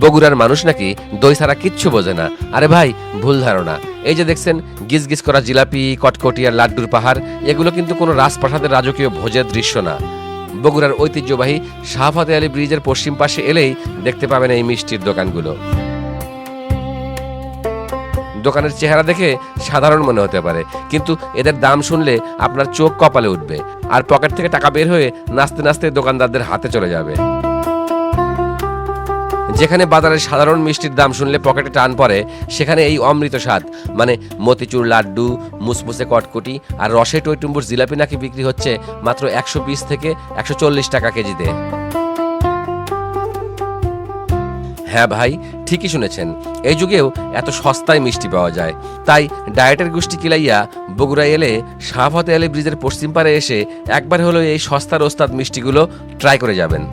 বগুড়ার মানুষ নাকি দই ছাড়া কিচ্ছু বোঝে না। আরে ভাই, ভুল ধারণা। এই যে দেখছেন গিজ গিজ করা জিলাপি, কটকটি আর লাড্ডুর পাহাড়, এগুলো কিন্তু কোনো রাজপ্রাসাদের রাজকীয় ভোজের দৃশ্য না। বগুড়ার ঐতিহ্যবাহী শাহফাতে আলী ব্রিজের পশ্চিম পাশে এলেই দেখতে পাবেন এই মিষ্টির দোকানগুলো। দোকানের চেহারা দেখে সাধারণ মনে হতে পারে, কিন্তু এদের দাম শুনলে আপনার চোখ কপালে উঠবে আর পকেট থেকে টাকা বের হয়ে নাচতে নাচতে দোকানদারদের হাতে চলে যাবে। যেখানে বাজারের সাধারণ মিষ্টির দাম শুনলে পকেটে টান পড়ে, সেখানে এই অমৃত স্বাদ মানে মতিচুর লাড্ডু, মুসমুসে কটকটি আর রসে টইটুম্বুর জিলাপি নাকি বিক্রি হচ্ছে মাত্র 120 থেকে 140 টাকা কেজিতে। হ্যাঁ ভাই, ঠিকই শুনেছেন, এই যুগেও এত সস্তায় মিষ্টি পাওয়া যায়। তাই ডায়েটের গোষ্ঠী কিলাইয়া বগুড়া এলে শাহফাতে আলী ব্রিজের পশ্চিম পাড়ে এসে একবার হলো এই সস্তার ওস্তাদ মিষ্টিগুলো ট্রাই করে যাবেন।